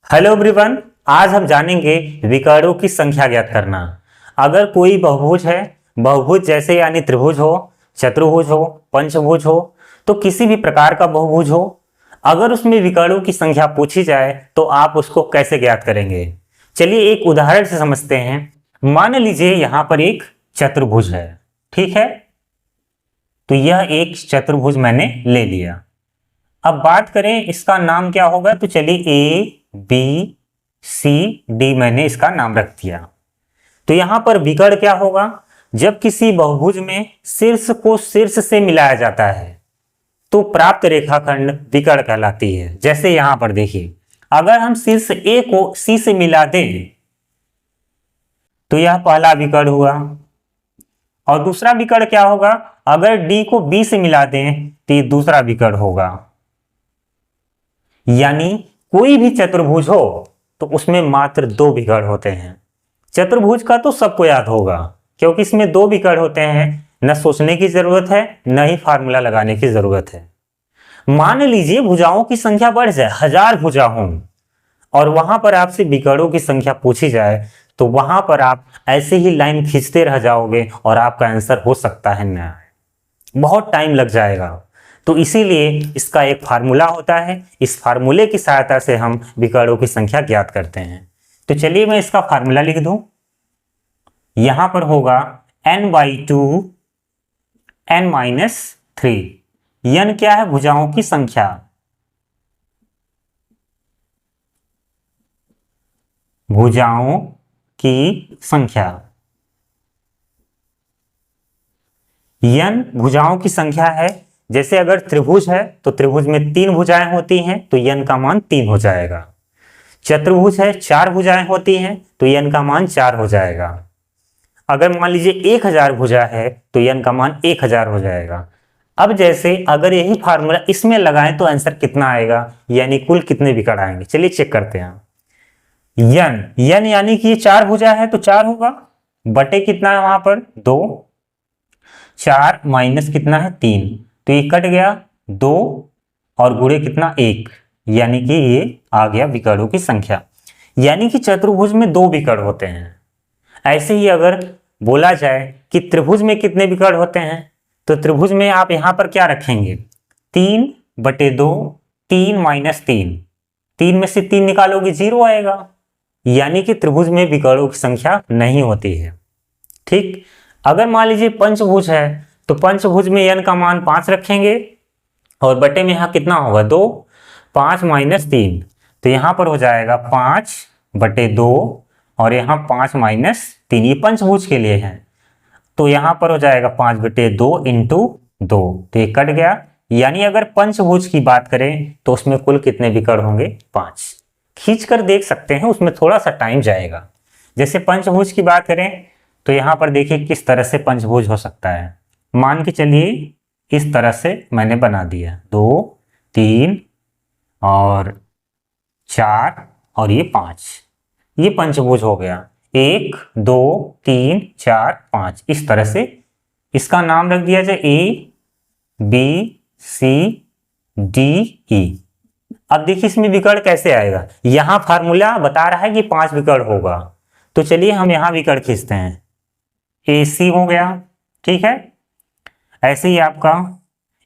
Hello everyone, आज हम जानेंगे विकर्णों की संख्या ज्ञात करना। अगर कोई बहुभुज है, बहुभुज जैसे यानी त्रिभुज हो, चतुर्भुज हो, पंचभुज हो, तो किसी भी प्रकार का बहुभुज हो, अगर उसमें विकर्णों की संख्या पूछी जाए तो आप उसको कैसे ज्ञात करेंगे। चलिए एक उदाहरण से समझते हैं। मान लीजिए यहाँ पर एक चतुर्भुज है, ठीक है। तो यह एक चतुर्भुज मैंने ले लिया। अब बात करें इसका नाम क्या होगा, तो चलिए ए बी सी डी मैंने इसका नाम रख दिया। तो यहां पर विकर्ण क्या होगा, जब किसी बहुभुज में शीर्ष को शीर्ष से मिलाया जाता है तो प्राप्त रेखाखंड विकर्ण कहलाती है। जैसे यहां पर देखिए, अगर हम शीर्ष ए को सी से मिला दें तो यह पहला विकर्ण हुआ, और दूसरा विकर्ण क्या होगा, अगर डी को बी से मिला दें तो ये दूसरा विकर्ण होगा। यानी कोई भी चतुर्भुज हो तो उसमें मात्र दो विकर्ण होते हैं। चतुर्भुज का तो सबको याद होगा, क्योंकि इसमें दो विकर्ण होते हैं, न सोचने की जरूरत है न ही फार्मूला लगाने की जरूरत है। मान लीजिए भुजाओं की संख्या बढ़ जाए, 1000 भुजा हो, और वहां पर आपसे विकर्णों की संख्या पूछी जाए तो वहां पर आप ऐसे ही लाइन खींचते रह जाओगे और आपका आंसर हो सकता है न, बहुत टाइम लग जाएगा। तो इसीलिए इसका एक फार्मूला होता है, इस फार्मूले की सहायता से हम विकर्णों की संख्या ज्ञात करते हैं। तो चलिए मैं इसका फार्मूला लिख दूं। यहां पर होगा n/2 n-3। n क्या है, भुजाओं की संख्या। भुजाओं की संख्या, n भुजाओं की संख्या है। जैसे अगर त्रिभुज है तो त्रिभुज में 3 भुजाएं होती हैं तो n का मान 3 हो जाएगा। चतुर्भुज है, 4 भुजाएं होती हैं तो n का मान 4 हो जाएगा। अगर मान लीजिए 1000 भुजा है तो n का मान 1000 हो जाएगा। अब जैसे अगर यही फार्मूला इसमें लगाएं तो आंसर कितना आएगा, यानी कुल कितने विकर्ण आएंगे। चलिए चेक करते हैं। n यानी कि ये 4 भुजा है तो 4 होगा, बटे कितना है वहां पर 2, 4 माइनस कितना है 3, तो ये कट गया 2 और गुणे कितना 1, यानी कि ये आ गया विकर्णों की संख्या। यानी कि चतुर्भुज में 2 विकर्ण होते हैं। ऐसे ही अगर बोला जाए कि त्रिभुज में कितने विकर्ण होते हैं, तो त्रिभुज में आप यहां पर क्या रखेंगे, 3/2, 3 माइनस 3, 3 में से 3 निकालोगे 0 आएगा। यानी कि त्रिभुज में विकर्णों की संख्या नहीं होती है। ठीक, अगर मान लीजिए पंचभुज है तो पंचभुज में n का मान 5 रखेंगे और बटे में यहाँ कितना होगा 2, 5 माइनस 3, तो यहाँ पर हो जाएगा 5/2 और यहाँ 5 माइनस 3, ये पंचभुज के लिए है। तो यहाँ पर हो जाएगा 5/2 इंटू 2, तो ये कट गया। यानी अगर पंचभुज की बात करें तो उसमें कुल कितने विकर्ण होंगे, 5। खींच कर देख सकते हैं, उसमें थोड़ा सा टाइम जाएगा। जैसे पंचभुज की बात करें तो यहाँ पर देखिए किस तरह से पंचभुज हो सकता है। मान के चलिए इस तरह से मैंने बना दिया, 2, 3 और 4 और ये 5, ये पंचभुज हो गया। 1, 2, 3, 4, 5, इस तरह से इसका नाम रख दिया जाए A B C D E. अब देखिए इसमें विकर्ण कैसे आएगा, यहां फार्मूला बता रहा है कि 5 विकर्ण होगा, तो चलिए हम यहां विकर्ण खींचते हैं। ए सी हो गया, ठीक है। ऐसे ही आपका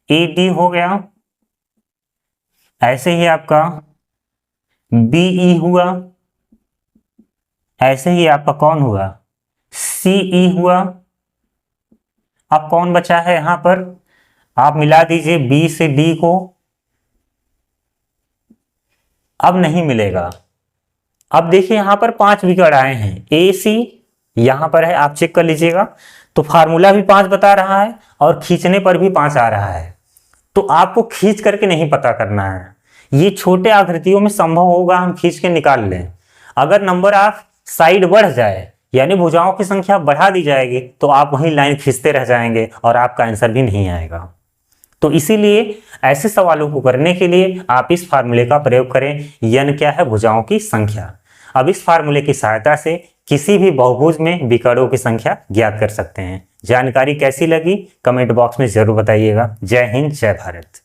ए डी हो गया, ऐसे ही आपका बी ई हुआ, ऐसे ही आपका कौन हुआ, सी ई हुआ। अब कौन बचा है यहां पर, आप मिला दीजिए बी से डी को, अब नहीं मिलेगा। अब देखिए यहां पर 5 विकर्ण आए हैं, ए सी यहां पर है, आप चेक कर लीजिएगा। तो फार्मूला भी 5 बता रहा है और खींचने पर भी 5 आ रहा है। तो आपको खींच करके नहीं पता करना है, ये छोटे आकृतियों में संभव होगा हम खींच के निकाल लें। अगर नंबर ऑफ साइड बढ़ जाए यानी भुजाओं की संख्या बढ़ा दी जाएगी तो आप वहीं लाइन खींचते रह जाएंगे और आपका आंसर भी नहीं आएगा। तो इसीलिए ऐसे सवालों को करने के लिए आप इस फार्मूले का प्रयोग करें। n क्या है, भुजाओं की संख्या। अब इस फार्मूले की सहायता से किसी भी बहुभुज में विकर्णों की संख्या ज्ञात कर सकते हैं। जानकारी कैसी लगी कमेंट बॉक्स में जरूर बताइएगा। जय हिंद, जय भारत।